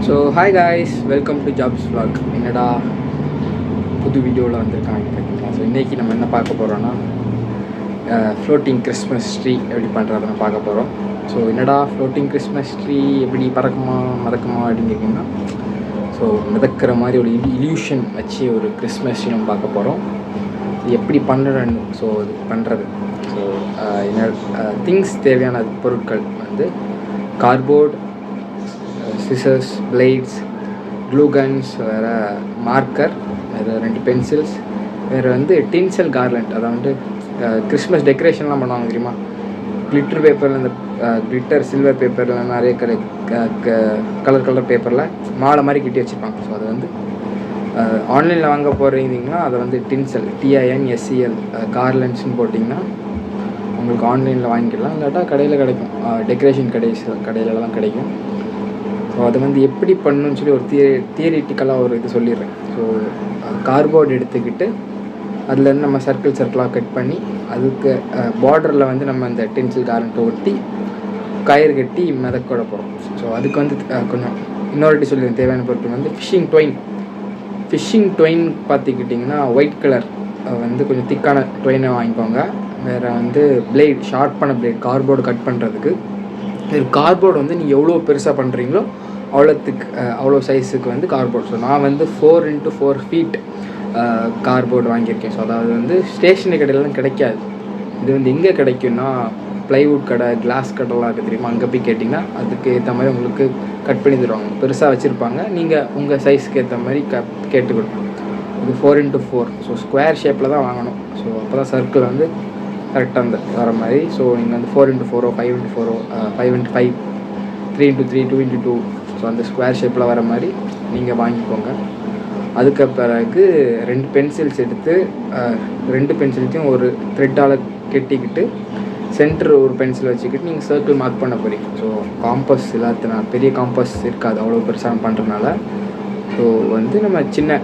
So hi guys, welcome to jabsvlog. என்னடா புது வீடியோவில் வந்திருக்காங்க பார்த்தீங்களா? ஸோ இன்றைக்கி நம்ம என்ன பார்க்க போகிறோன்னா ஃப்ளோட்டிங் கிறிஸ்மஸ் ட்ரீ எப்படி பண்ணுறதை நம்ம பார்க்க போகிறோம். ஸோ என்னடா ஃப்ளோட்டிங் கிறிஸ்மஸ் ட்ரீ எப்படி பறக்குமா மறக்குமா அப்படின்னு கேட்டிங்கன்னா, ஸோ மிதக்கிற மாதிரி ஒரு இல்யூஷன் வச்சு ஒரு கிறிஸ்மஸ் ட்ரீ நம்ம பார்க்க போகிறோம். எப்படி பண்ணுறேன்னு ஸோ அது பண்ணுறது. ஸோ என்ன திங்ஸ் தேவையான பொருட்கள் வந்து cardboard, scissors, blades, glue guns, வேறு மார்க்கர், வேறு 2 பென்சில்ஸ், வேறு வந்து டின்சல் கார்லண்ட். அதை வந்து கிறிஸ்மஸ் டெக்கரேஷன்லாம் பண்ணுவாங்க தெரியுமா? கிளிட்டர் பேப்பரில், இந்த கிளிட்டர் சில்வர் பேப்பரில் நிறைய கலர் பேப்பரில் மாலை மாதிரி கட்டி வச்சுருப்பாங்க. ஸோ அது வந்து ஆன்லைனில் வாங்க போகிறீங்கன்னா அதை வந்து டின்சல் TINSEL கார்லண்ட்ஸ்னு போட்டிங்கன்னா உங்களுக்கு ஆன்லைனில் வாங்கிக்கலாம். இல்லாட்டா கடையில் கிடைக்கும், டெக்கரேஷன் கடையிலலாம் கிடைக்கும். ஸோ அதை வந்து எப்படி பண்ணணுன்னு சொல்லி ஒரு தியரிட்டிக்கலாக ஒரு இது சொல்லிடுறேன். ஸோ கார்ட்போர்டு எடுத்துக்கிட்டு அதுலேருந்து நம்ம சர்க்கிளாக கட் பண்ணி அதுக்கு பார்டரில் வந்து நம்ம அந்த டென்சில் காரண்ட்டை ஒட்டி கயிறு கட்டி மிதக்க போகிறோம். ஸோ அதுக்கு வந்து கொஞ்சம் இன்னொரு சொல்லிடுறேன். தேவையான பொருட்கள் வந்து ஃபிஷ்ஷிங் டொயின் பார்த்துக்கிட்டிங்கன்னா ஒயிட் கலர் வந்து கொஞ்சம் திக்கான டொயினை வாங்கிக்கோங்க. வேறு வந்து பிளேட், ஷார்ப்பான பிளேட் கார்ட்போர்டு கட் பண்ணுறதுக்கு. கார்ட்போர்டு வந்து நீங்கள் எவ்வளோ பெருசாக பண்ணுறீங்களோ அவ்வளோ சைஸுக்கு வந்து கார்ட்போர்ட். ஸோ நான் வந்து 4x4 ஃபீட் கார்ட்போர்டு வாங்கியிருக்கேன். ஸோ அதாவது வந்து ஸ்டேஷனரி கடையிலலாம் கிடைக்காது. இது வந்து எங்கே கிடைக்குன்னா ப்ளைவுட் கடை, கிளாஸ் கடைலாம் இருக்குது தெரியுமா? அங்கே போய் கேட்டிங்கன்னா அதுக்கு ஏற்ற மாதிரி உங்களுக்கு கட் பண்ணி தருவாங்க. பெருசாக வச்சுருப்பாங்க, நீங்கள் உங்கள் சைஸ்க்கு ஏற்ற மாதிரி கேட்டுக்கணும். இது 4x4, ஸோ ஸ்கொயர் ஷேப்பில் தான் வாங்கணும். ஸோ அப்போ தான் சர்க்கிள் வந்து கரெக்டாக அந்த வர மாதிரி. ஸோ நீங்கள் வந்து 4x4, 5x4, 5x5, 3x3, 2x2, so அந்த ஸ்கொயர் ஷேப்பில் வர மாதிரி நீங்கள் வாங்கிக்கோங்க. அதுக்கு பிறகு 2 பென்சில்ஸ் எடுத்து 2 பென்சில்ஸையும் ஒரு த்ரெட்டால் கெட்டிக்கிட்டு சென்டர் ஒரு பென்சில் வச்சுக்கிட்டு நீங்கள் சர்க்கிள் மார்க் பண்ண போகிறீங்க. ஸோ காம்பஸ் இல்லாதனால, பெரிய காம்பஸ் இருக்காது அவ்வளோ பெருசாக பண்ணுறதுனால. ஸோ வந்து நம்ம சின்ன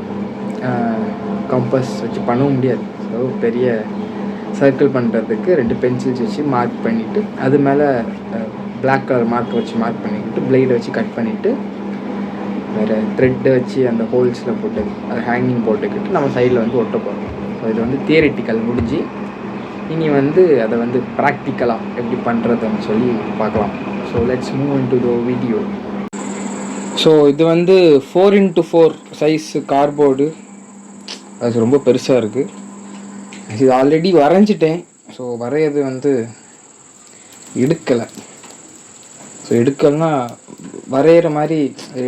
காம்பஸ் வச்சு பண்ணவும் முடியாது. ஸோ பெரிய சர்க்கிள் பண்ணுறதுக்கு 2 பென்சில்ஸ் வச்சு மார்க் பண்ணிவிட்டு அது மேலே பிளாக் கலர் மார்க் வச்சு மார்க் பண்ணிக்கிட்டு பிளேடை வச்சு கட் பண்ணிவிட்டு வேறு த்ரெட்டை வச்சு அந்த ஹோல்ஸில் போட்டு அதை ஹேங்கிங் போட்டுக்கிட்டு நம்ம சைடில் வந்து ஒட்ட போகிறோம். ஸோ இது வந்து தியரிட்டிக்கல் முடிஞ்சு இனி வந்து அதை வந்து ப்ராக்டிக்கலாக எப்படி பண்ணுறதுன்னு சொல்லி பார்க்கலாம். So let's move in to the video. So இது வந்து 4x4 சைஸு கார்ட்போர்டு. அது ரொம்ப பெருசாக இருக்குது. இது ஆல்ரெடி வரைஞ்சிட்டேன். ஸோ வரைகிறது வந்து எடுக்கலை. ஸோ எடுக்கலைன்னா வரைகிற மாதிரி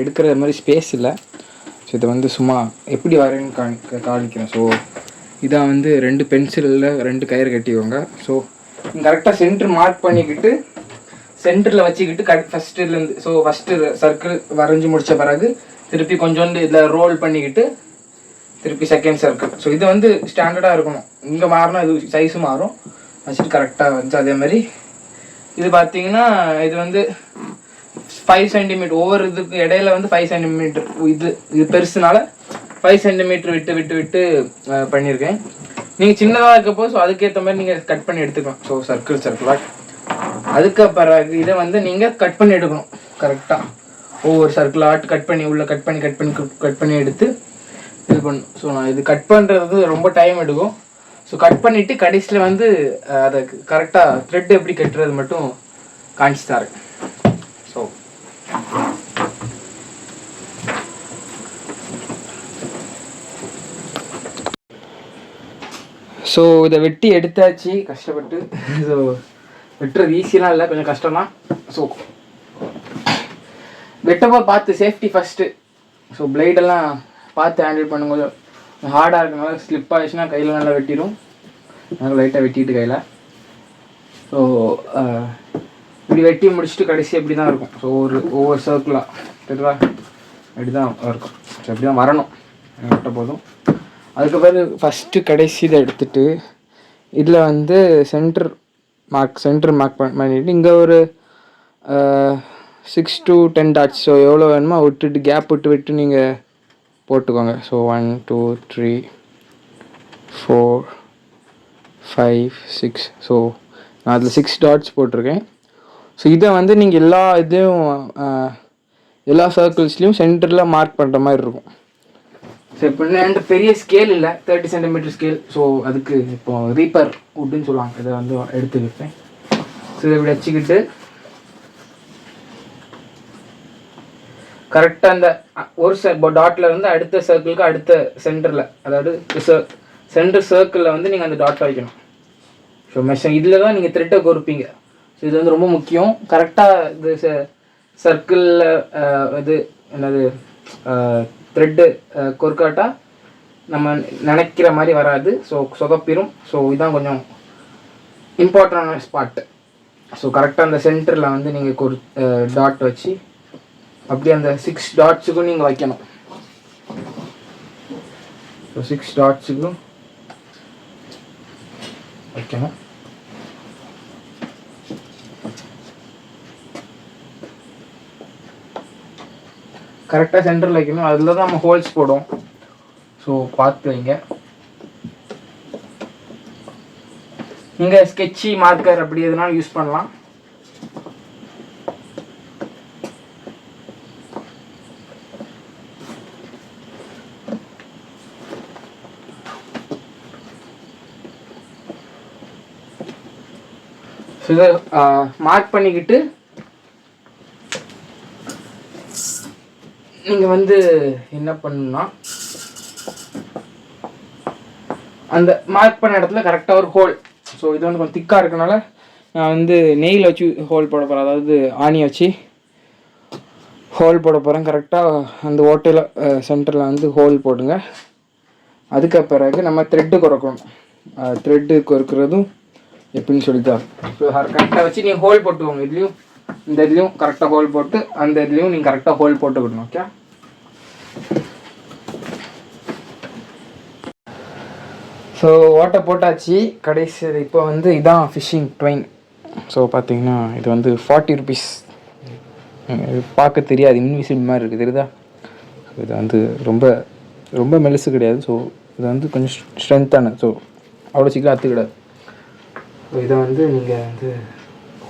எடுக்கிற மாதிரி ஸ்பேஸ் இல்லை. ஸோ இதை வந்து சும்மா எப்படி வரையன்னு காணிக்கிறேன். ஸோ இதான் வந்து 2 பென்சிலில் 2 கயிறு கட்டிக்கோங்க. ஸோ நீங்கள் கரெக்டாக சென்டர் மார்க் பண்ணிக்கிட்டு சென்டரில் வச்சுக்கிட்டு ஃபஸ்ட்டுலேருந்து, ஸோ ஃபஸ்ட்டு சர்க்கிள் வரைஞ்சி முடித்த பிறகு திருப்பி கொஞ்சோண்டு இதில் ரோல் பண்ணிக்கிட்டு திருப்பி செகண்ட் சர்க்கிள். ஸோ இது வந்து ஸ்டாண்டர்டாக இருக்கணும். இங்கே மாறினா இது சைஸும் மாறும். வச்சுட்டு கரெக்டாக வந்து அதே மாதிரி இது பார்த்தீங்கன்னா இது வந்து 5 சென்டிமீட்டர் ஒவ்வொரு இதுக்கு இடையில வந்து 5 சென்டிமீட்டர். இது பெருசுனால 5 சென்டிமீட்டர் விட்டு பண்ணியிருக்கேன். நீங்கள் சின்னதாக இருக்கப்போ ஸோ அதுக்கேற்ற மாதிரி நீங்கள் கட் பண்ணி எடுத்துக்கலாம். ஸோ சர்க்கிளாக அதுக்கு பிறகு இதை வந்து நீங்கள் கட் பண்ணி எடுக்கணும். கரெக்டாக ஒவ்வொரு சர்க்கிளாக கட் பண்ணி உள்ளே கட் பண்ணி எடுத்து இது பண்ணும். ஸோ நான் இது கட் பண்ணுறது ரொம்ப டைம் எடுக்கும். ஸோ கட் பண்ணிவிட்டு கடைசியில் வந்து அதை கரெக்டாக த்ரெட் எப்படி கட்டுறது மட்டும் காமிச்சு தரேன். ஸோ இதை வெட்டி எடுத்தாச்சு கஷ்டப்பட்டு. ஸோ வெட்டுறது ஈஸியெலாம் இல்லை, கொஞ்சம் கஷ்டம்தான். ஸோ வெட்டப்போ பார்த்து சேஃப்டி ஃபஸ்ட்டு. ஸோ பிளேடெல்லாம் பார்த்து ஹேண்டில் பண்ணும்போது ஹார்டாக இருக்கனால ஸ்லிப் ஆகிடுச்சுன்னா கையில் நல்லா வெட்டிடும். நல்லா லைட்டாக வெட்டிட்டு கையில். ஸோ இப்படி வெட்டி முடிச்சுட்டு கடைசி எப்படி தான் இருக்கும். ஸோ ஒவ்வொரு சர்க்கிளாக தெரியுதா அப்படி தான் இருக்கும். ஸோ அப்படி தான் வரணும் வெட்ட போதும். அதுக்கப்புறம் ஃபஸ்ட்டு கடைசி இதை எடுத்துகிட்டு இதில் வந்து சென்டர் மார்க் பண்ணிவிட்டு இங்கே ஒரு 6 to 10 டாட்ஸ். ஸோ எவ்வளோ வேணுமோ விட்டுட்டு கேப் விட்டு நீங்கள் போட்டுக்கோங்க. ஸோ 1 2 3 4 5 6. ஸோ நான் அதில் 6 டாட்ஸ் போட்டிருக்கேன். ஸோ இதை வந்து நீங்கள் எல்லா இதையும் எல்லா சர்க்கிள்ஸ்லையும் சென்டரில் மார்க் பண்ணுற மாதிரி இருக்கும். ஸோ இப்போ என்கிட்ட பெரிய ஸ்கேல் இல்லை, 30 சென்டிமீட்டர் ஸ்கேல். ஸோ அதுக்கு இப்போ ரீப்பர் வுட்டுன்னு சொல்லுவாங்க, இதை வந்து எடுத்து வைப்பேன். ஸோ இதை இப்படி வச்சுக்கிட்டு கரெக்டாக அந்த ஒரு டாட்டில் இருந்து அடுத்த சர்க்கிளுக்கு அடுத்த சென்டரில், அதாவது சென்டர் சர்க்கிளில் வந்து நீங்கள் அந்த டாட்டை வைக்கணும். ஸோ இதில் தான் நீங்கள் த்ரெட்டை கொடுப்பீங்க. ஸோ இது வந்து ரொம்ப முக்கியம். கரெக்டாக இது சர்க்கிளில் இது என்னது த்ரெட்டு கொறுக்காட்டா நம்ம நினைக்கிற மாதிரி வராது. ஸோ சொதப்பிடும். ஸோ இதுதான் கொஞ்சம் இம்பார்ட்டண்டான ஸ்பாட்டு. ஸோ கரெக்டாக அந்த சென்டரில் வந்து நீங்கள் டாட் வச்சு அப்படியே அந்த 6 டாட்ஸுக்கும் நீங்கள் வைக்கணும். ஸோ 6 டாட்ஸுக்கும் வைக்கணும். கரெக்டாக சென்டரில் வைக்கணும். அதில் தான் நம்ம ஹோல்ஸ் போடுவோம். ஸோ பார்த்து வைங்க. நீங்கள் ஸ்கெட்சி மார்க்கர் அப்படி எதுனாலும் யூஸ் பண்ணலாம். ஸோ இதை மார்க் பண்ணிக்கிட்டு நீங்கள் வந்து என்ன பண்ணணும்னா, அந்த மார்க் பண்ண இடத்துல கரெக்டாக ஒரு ஹோல். ஸோ இது வந்து கொஞ்சம் திக்காக இருக்கனால நான் வந்து நெயில் வச்சு ஹோல் போட போகிறேன், அதாவது ஆணியை வச்சு ஹோல் போட போகிறேன். கரெக்டாக அந்த ஓட்டையில் சென்டரில் வந்து ஹோல் போடுங்க. அதுக்கு பிறகு நம்ம த்ரெட்டு குறைக்கணும். த்ரெட்டு குறைக்கிறதும் எப்படின்னு சொல்லித்தா. ஸோ கரெக்டாக வச்சு நீங்கள் ஹோல் போட்டுக்கோங்க. இதுலேயும் இந்த இதுலேயும் கரெக்டாக ஹோல் போட்டு அந்த இதுலேயும் நீங்கள் கரெக்டாக ஹோல் போட்டுக்கணும். ஓகே. ஸோ ஓட்டை போட்டாச்சு கடைசி. இப்போ வந்து இதான் ஃபிஷ்ஷிங் ட்வைன். ஸோ பார்த்தீங்கன்னா இது வந்து 40 ருபீஸ். பார்க்க தெரியாது, இன்விசிபிள் மாதிரி இருக்குது, தெரியுதா? இது வந்து ரொம்ப ரொம்ப மெலிசு கிடையாது. ஸோ இது வந்து கொஞ்சம் ஸ்ட்ரென்த்தான, ஸோ அவ்வளோ சீக்கிரம் அத்துக்கிடாது. ஸோ இதை வந்து நீங்கள் வந்து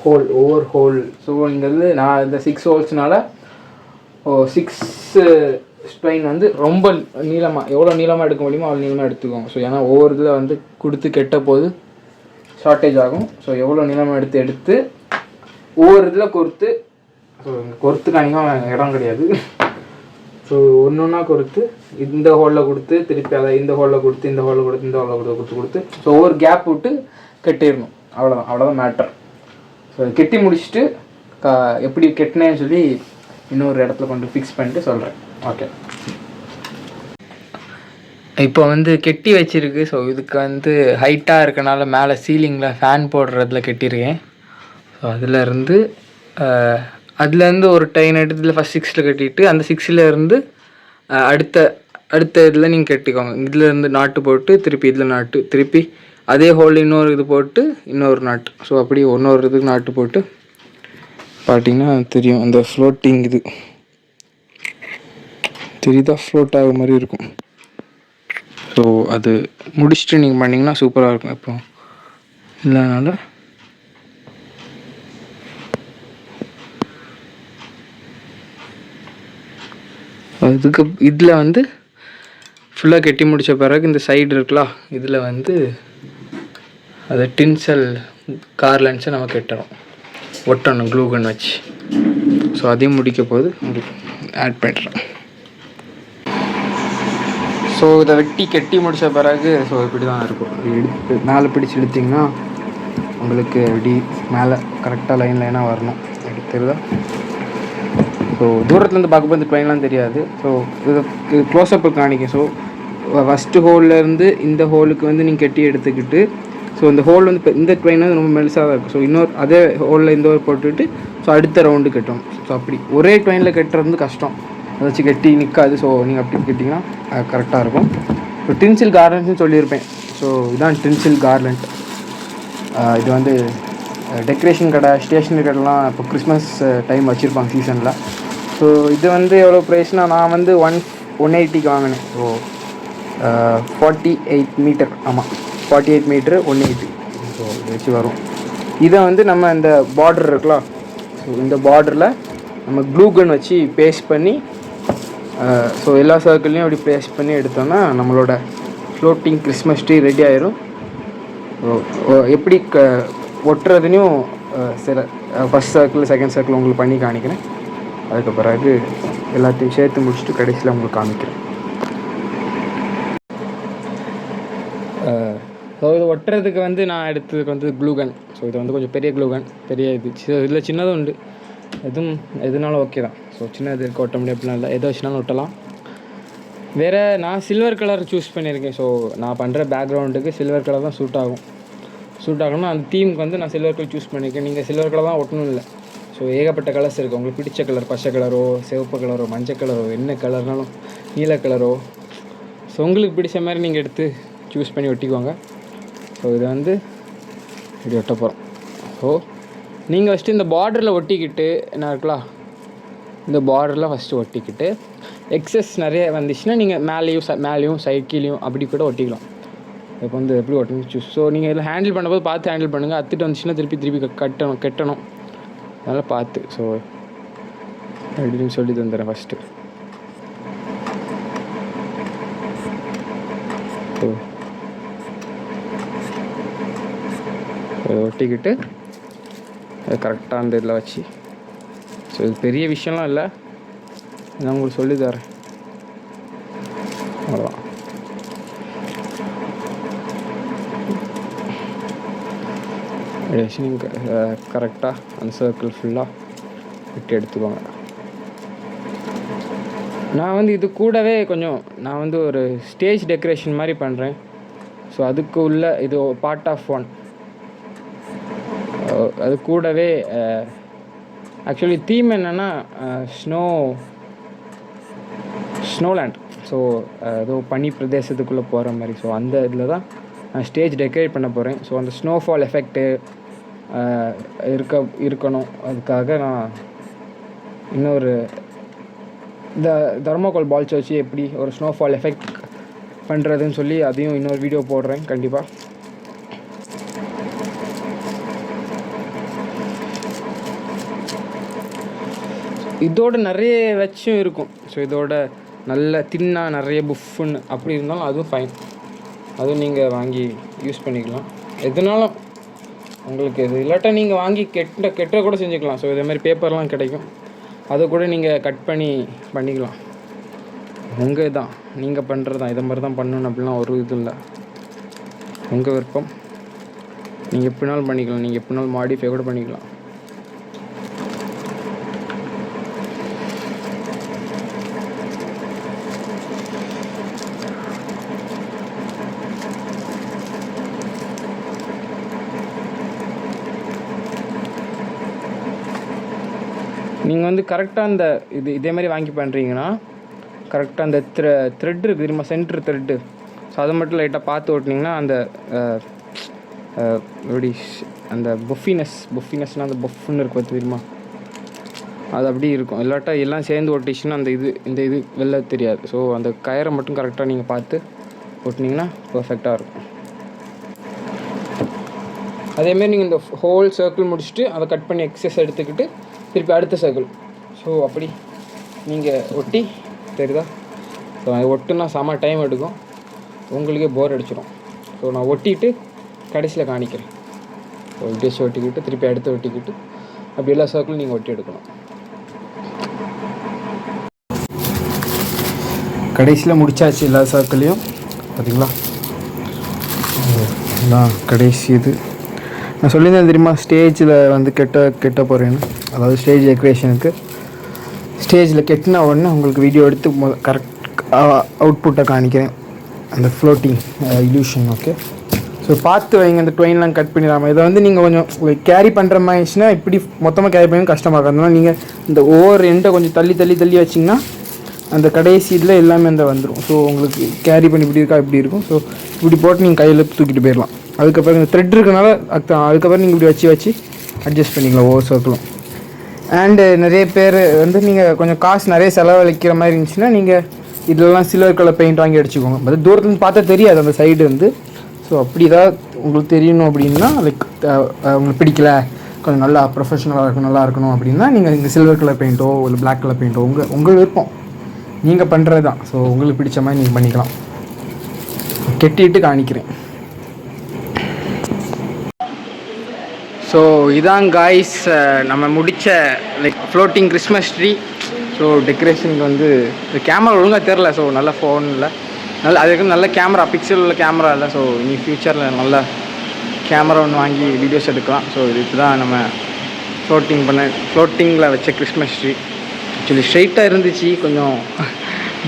ஒவ்வொரு ஹோல். ஸோ இங்கே வந்து நான் இந்த 6 ஹோல்ஸ்னால 6 ஸ்ட்ரைன் வந்து ரொம்ப நீளமாக, எவ்வளோ நீளமாக எடுக்க முடியுமோ அவ்வளோ நீளமாக எடுத்துக்கோங்க. ஸோ ஏன்னா ஒவ்வொரு இதில் வந்து கொடுத்து கெட்ட போது ஷார்ட்டேஜ் ஆகும். ஸோ எவ்வளோ நீளமாக எடுத்து ஒவ்வொரு இதில் கொடுத்து, ஸோ இங்கே கொடுத்துக்கு அதிகமாக இடம் கிடையாது. ஸோ ஒன்று ஒன்றா கொடுத்து இந்த ஹோலில் கொடுத்து திருப்பி அதை இந்த ஹோலில் கொடுத்து இந்த ஹோலில் கொடுத்து இந்த ஹோலில் கொடுத்து ஸோ ஒவ்வொரு கேப் விட்டு கட்டிடணும். அவ்வளோதான் மேட்டர். ஸோ கெட்டி முடிச்சுட்டு எப்படி கெட்டினேன்னு சொல்லி இன்னொரு இடத்துல கொண்டு ஃபிக்ஸ் பண்ணிட்டு சொல்கிறேன். ஓகே. இப்போ வந்து கெட்டி வச்சுருக்கு. ஸோ இதுக்கு வந்து ஹைட்டாக இருக்கனால மேலே சீலிங்கில் ஃபேன் போடுறதுல கெட்டியிருக்கேன். ஸோ அதுலேருந்து ஒரு டைன் எடுத்து ஃபஸ்ட் 6ல் கட்டிட்டு அந்த 6லேருந்து அடுத்த இதில் நீங்கள் கட்டிக்கோங்க. இதுலேருந்து நாட்டு போட்டு திருப்பி இதில் நாட்டு, திருப்பி அதே ஹோல் இன்னொரு இது போட்டு இன்னொரு நாட்டு. ஸோ அப்படி இன்னொரு இதுக்கு நாட்டு போட்டு பார்த்தீங்கன்னா தெரியும் அந்த ஃப்ளோட்டிங் இது தெரியுதா, ஃப்ளோட் ஆகிற மாதிரி இருக்கும். ஸோ அது முடிச்சுட்டு நீங்கள் பண்ணிங்கன்னா சூப்பராக இருக்கும். இப்போ இல்லைனால அதுக்கு இதில் வந்து ஃபுல்லாக கட்டி முடித்த பிறகு இந்த சைடு இருக்கலாம், இதில் வந்து அதை டின்சல் கார்லன்ஸை நம்ம கட்டணும், ஒட்டணும் க்ளூகன் வச்சு. ஸோ அதையும் முடிக்க போது ஆட் பண்ணுறேன். ஸோ இதை கட்டி முடித்த பிறகு ஸோ இப்படி தான் இருக்கும். எடுத்து மேலே பிடிச்சி இழுத்திங்கன்னா உங்களுக்கு இப்படி மேலே கரெக்டாக லைனாக வரணும். எடுத்துருதா? ஸோ தூரத்துலேருந்து பார்க்கும்போது இந்த ட்ரெயின்லாம் தெரியாது. ஸோ இது க்ளோஸ்அப்பு காணிக்கும். ஸோ ஃபஸ்ட்டு ஹோல்லேருந்து இந்த ஹோலுக்கு வந்து நீங்கள் கட்டி எடுத்துக்கிட்டு, ஸோ இந்த ஹோல் வந்து இப்போ இந்த ட்ரெயின் வந்து ரொம்ப மெலிசாக தான் இருக்கும். ஸோ இன்னொரு அதே ஹோலில் இந்த ஹோல் போட்டுவிட்டு ஸோ அடுத்த ரவுண்டு கட்டணும். ஸோ அப்படி ஒரே ட்ரெயினில் கட்டுறது வந்து கஷ்டம், அதை வச்சு கட்டி நிற்காது. ஸோ நீங்கள் அப்படி கட்டிங்கன்னா கரெக்டாக இருக்கும். ஸோ டின்சில் கார்லண்ட்ஸ்னு சொல்லியிருப்பேன். ஸோ இதுதான் டின்சில் கார்லண்ட். இது வந்து டெக்கரேஷன் கடை, ஸ்டேஷனரி கடைலாம் இப்போ கிறிஸ்மஸ் டைம் வச்சுருப்பாங்க சீசனில். ஸோ இது வந்து எவ்வளோ ப்ரைஸ்னால் நான் வந்து 180க்கு வாங்கினேன். ஸோ 48 மீட்டர், ஆமாம் 48 மீட்ரு 180. ஸோ இது வச்சு வரும். இதை வந்து நம்ம இந்த பார்டர் இருக்கலாம், ஸோ இந்த பார்டரில் நம்ம க்ளூ கன் வச்சு பேஸ்ட் பண்ணி ஸோ எல்லா சர்க்கிள்லையும் அப்படி பேஸ்ட் பண்ணி எடுத்தோன்னா நம்மளோட ஃப்ளோட்டிங் கிறிஸ்மஸ் ட்ரீ ரெடி ஆயிரும். எப்படி ஒட்டுறதுனையும் சில ஃபஸ்ட் சர்க்கிள் செகண்ட் சர்க்கிள் உங்களுக்கு பண்ணி காணிக்கிறேன். அதுக்கு பிறகு எல்லாத்தையும் சேர்த்து முடிச்சுட்டு கடைசியில் உங்களுக்கு காமிக்கிறேன். ஸோ இது ஒட்டுறதுக்கு வந்து நான் எடுத்ததுக்கு வந்து க்ளூகன். ஸோ இது வந்து கொஞ்சம் பெரிய க்ளூகன், பெரிய இது இதில் சின்னதும் உண்டு, எதுனாலும் ஓகே தான். ஸோ சின்னது இருக்க ஒட்ட முடியும் அப்படிலாம் இல்லை, எதை வச்சுனாலும் ஒட்டலாம். வேறு நான் சில்வர் கலர் சூஸ் பண்ணியிருக்கேன். ஸோ நான் பண்ணுற பேக்ரவுண்டுக்கு சில்வர் கலர் தான் சூட் ஆகணும்னா அந்த தீமுக்கு வந்து நான் சில்வர் கலர் சூஸ் பண்ணியிருக்கேன். நீங்கள் சில்வர் கலர் தான் ஒட்டணும் இல்லை. ஸோ ஏகப்பட்ட கலர்ஸ் இருக்குது. உங்களுக்கு பிடிச்ச கலர் பச்சை கலரோ சிவப்பு கலரோ மஞ்சள் கலரோ என்ன கலர்னாலும் நீல கலரோ ஸோ உங்களுக்கு பிடிச்ச மாதிரி நீங்கள் எடுத்து சூஸ் பண்ணி ஒட்டிக்குவாங்க. ஸோ இதை வந்து இப்படி ஒட்ட போகிறோம். ஸோ நீங்கள் ஃபஸ்ட்டு இந்த பார்டரில் ஒட்டிக்கிட்டு என்ன இருக்கலாம், இந்த பார்டரில் ஃபஸ்ட்டு ஒட்டிக்கிட்டு எக்ஸஸ் நிறைய வந்துச்சுன்னா நீங்கள் மேலேயும் சைட் கீழேயும் அப்படி கூட ஒட்டிக்கலாம். இப்போ வந்து எப்படி ஒட்டணும் சூஸ். ஸோ நீங்கள் இதில் ஹேண்டில் பண்ணும்போது பார்த்து ஹேண்டில் பண்ணுங்கள். அத்துட்டு வந்துச்சுன்னா திருப்பி கட்டணும் அதனால் பார்த்து. ஸோ எப்படின்னு சொல்லி தந்துடுறேன் ஃபஸ்ட்டு. ஸோ ஒட்டிக்கிட்டு அது கரெக்டாக அந்த இதில் வச்சு. ஸோ இது பெரிய விஷயம்லாம் இல்லை, நான் உங்களுக்கு சொல்லி தரேன், அவ்வளோதான். நீங்கள் கரெக்டாக அந்த சர்க்கிள் ஃபுல்லாக விட்டு எடுத்துக்கோங்க. நான் வந்து இது கூடவே நான் வந்து ஒரு ஸ்டேஜ் டெக்கரேஷன் மாதிரி பண்ணுறேன். ஸோ அதுக்கு உள்ள இது பார்ட் ஆஃப் ஒன். அது கூடவே ஆக்சுவலி தீம் என்னென்னா ஸ்னோலேண்ட். ஸோ ஏதோ பனி பிரதேசத்துக்குள்ளே போகிற மாதிரி. ஸோ அந்த இதில் தான் நான் ஸ்டேஜ் டெக்கரேட் பண்ண போகிறேன். ஸோ அந்த ஸ்னோஃபால் எஃபெக்ட்டு இருக்கணும். அதுக்காக நான் இன்னொரு இந்த தர்மாகோல் பால்ஸ் வச்சு எப்படி ஒரு ஸ்னோஃபால் எஃபெக்ட் பண்ணுறதுன்னு சொல்லி அதையும் இன்னொரு வீடியோ போடுறேன் கண்டிப்பாக. இதோட நிறைய வச்சும் இருக்கும். ஸோ இதோட நல்ல தின்னாக நிறைய புஃப்னு அப்படி இருந்தாலும் அதுவும் ஃபைன், அதுவும் நீங்கள் வாங்கி யூஸ் பண்ணிக்கலாம். எதுனாலும் உங்களுக்கு இது இல்லாட்டா நீங்கள் வாங்கி கெட்ட கூட செஞ்சுக்கலாம். ஸோ இதே மாதிரி பேப்பர்லாம் கிடைக்கும், அதை கூட நீங்கள் கட் பண்ணிக்கலாம். உங்கள் தான் நீங்கள் பண்ணுறது தான், இதை மாதிரி தான் பண்ணணும் அப்படிலாம் ஒரு இது இல்லை, உங்கள் விருப்பம். நீங்கள் எப்படினாலும் பண்ணிக்கலாம், நீங்கள் எப்படினாலும் மாடிஃபை கூட பண்ணிக்கலாம். நீங்கள் வந்து கரெக்டாக அந்த இதே மாதிரி வாங்கி பண்ணுறீங்கன்னா கரெக்டாக அந்த த்ரெட் இருக்குது தெரியுமா, சென்ட்ரு த்ரெட்டு. ஸோ அதை மட்டும் லைட்டாக பார்த்து ஓட்டினீங்கன்னா அந்த எப்படி அந்த புஃபினஸ்னால் அந்த பஃப்னு இருக்கும் தெரியுமா, அது அப்படி இருக்கும். இல்லாட்டா எல்லாம் சேர்ந்து ஓட்டிச்சுன்னா இந்த இது வெளில தெரியாது. ஸோ அந்த கயரை மட்டும் கரெக்டாக நீங்கள் பார்த்து ஓட்டினீங்கன்னா பர்ஃபெக்டாக இருக்கும். அதேமாரி நீங்கள் இந்த ஹோல் சர்க்கிள் முடிச்சுட்டு அதை கட் பண்ணி எக்ஸஸ் எடுத்துக்கிட்டு திருப்பி அடுத்த சர்க்கிள். ஸோ அப்படி நீங்கள் ஒட்டி தெரியுதா. ஸோ அது ஒட்டுனா செம டைம் எடுக்கும், உங்களுக்கே போர் அடிச்சிடும். ஸோ நான் ஒட்டிட்டு கடைசியில் காணிக்கிறேன். ஸோ டிஷ் ஒட்டிக்கிட்டு திருப்பி அடுத்து ஒட்டிக்கிட்டு அப்படி எல்லா சர்க்கிளும் நீங்கள் ஒட்டி எடுக்கணும். கடைசியில் முடிச்சாச்சு எல்லா சர்க்கிளையும் பார்த்தீங்களா. இதுதான் கடைசி இது. நான் சொல்லியிருந்தேன் தெரியுமா ஸ்டேஜில் வந்து கெட்ட போகிறேன்னு. அதாவது ஸ்டேஜ் டெக்கரேஷனுக்கு ஸ்டேஜில் கெட்டினா உடனே உங்களுக்கு வீடியோ எடுத்து கரெக்ட் அவுட்புட்டை காணிக்கிறேன், அந்த ஃப்ளோட்டிங் இல்யூஷன். ஓகே, ஸோ பார்த்து வைங்க, அந்த ட்ரெயின்லாம் கட் பண்ணிடாமல். இதை வந்து நீங்கள் கொஞ்சம் கேரி பண்ணுற மாதிரிச்சுன்னா இப்படி மொத்தமாக கேரி பண்ணி கஷ்டமாக இருந்ததுனால நீங்கள் இந்த ஒவ்வொரு எண்டை கொஞ்சம் தள்ளி வச்சிங்கன்னா அந்த கடைசி இதில் எல்லாமே அந்த வந்துடும். ஸோ உங்களுக்கு கேரி பண்ணி இப்படி இருக்கா இப்படி இருக்கும். ஸோ இப்படி போட்டு நீங்கள் கையில் தூக்கிட்டு போயிடலாம். அதுக்கப்புறம் இந்த த்ரெட் இருக்கனால அதுக்கப்புறம் நீங்கள் இப்படி வச்சு அட்ஜஸ்ட் பண்ணிக்கலாம் ஒவ்வொரு சர்க்கிளும். அண்டு நிறைய பேர் வந்து நீங்கள் கொஞ்சம் காசு நிறைய செலவழிக்கிற மாதிரி இருந்துச்சுன்னா நீங்கள் இதெல்லாம் சில்வர் கலர் பெயிண்ட் வாங்கி அடிச்சுக்கோங்க. அது தூரத்துலேருந்து பார்த்தா தெரியாது அந்த சைடு வந்து. ஸோ அப்படி ஏதாவது உங்களுக்கு தெரியணும் அப்படின்னா லைக் உங்களுக்கு பிடிக்கல கொஞ்சம் நல்லா ப்ரொஃபஷனலாக இருக்கணும், நல்லா இருக்கணும் அப்படின்னா நீங்கள் இந்த சில்வர் கலர் பெயிண்ட்டோ இல்லை பிளாக் கலர் பெயிண்ட்டோ உங்கள் விருப்பம், நீங்கள் பண்ணுறது தான். ஸோ உங்களுக்கு பிடிச்ச மாதிரி நீங்கள் பண்ணிக்கலாம். கெட்டிட்டு காணிக்கிறேன். ஸோ இதான் காய்ஸ் நம்ம முடித்த like floating Christmas tree. So டெக்கரேஷனுக்கு வந்து கேமரா ஒழுங்காக தெரில. ஸோ நல்ல ஃபோனில் அதுக்கு நல்ல கேமரா, பிக்சல் உள்ள கேமரா இல்லை. ஸோ இனி ஃப்யூச்சரில் நல்ல கேமரா ஒன்று வாங்கி வீடியோஸ் எடுக்கலாம். ஸோ இதுக்கு தான் நம்ம ஃப்ளோட்டிங்கில் வச்ச கிறிஸ்மஸ் ட்ரீ. ஆக்சுவலி ஸ்ட்ரைட்டாக இருந்துச்சு, கொஞ்சம்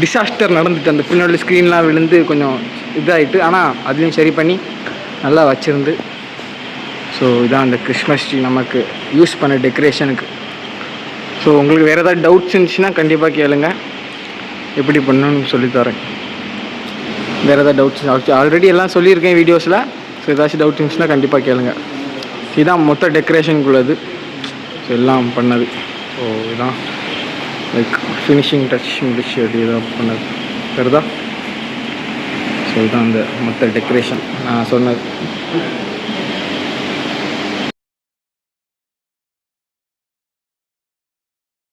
டிசாஸ்டர் நடந்துட்டு அந்த பின்னாடி ஸ்க்ரீன்லாம் விழுந்து கொஞ்சம் இதாகிட்டு, ஆனால் அதையும் சரி பண்ணி நல்லா வச்சுருந்து. ஸோ இதான் அந்த கிறிஸ்மஸ் ட்ரீ நமக்கு யூஸ் பண்ண டெக்கரேஷனுக்கு. ஸோ உங்களுக்கு வேறு ஏதாவது டவுட்ஸ் இருந்துச்சுன்னா கண்டிப்பாக கேளுங்க, எப்படி பண்ணணும்னு சொல்லித்தரேன். வேறு ஏதாவது டவுட்ஸ் ஆல்ரெடி எல்லாம் சொல்லியிருக்கேன் வீடியோஸில். ஸோ ஏதாச்சும் டவுட் இருந்துச்சுன்னா கண்டிப்பாக கேளுங்க. இதுதான் மொத்த டெக்கரேஷனுக்குள்ளது. ஸோ எல்லாம் பண்ணது. ஸோ இதுதான் லைக் ஃபினிஷிங் டச் முடிச்சு அப்படி ஏதாவது பண்ணது வருதா. ஸோ இதுதான் அந்த மொத்த டெக்கரேஷன் நான் சொன்னது.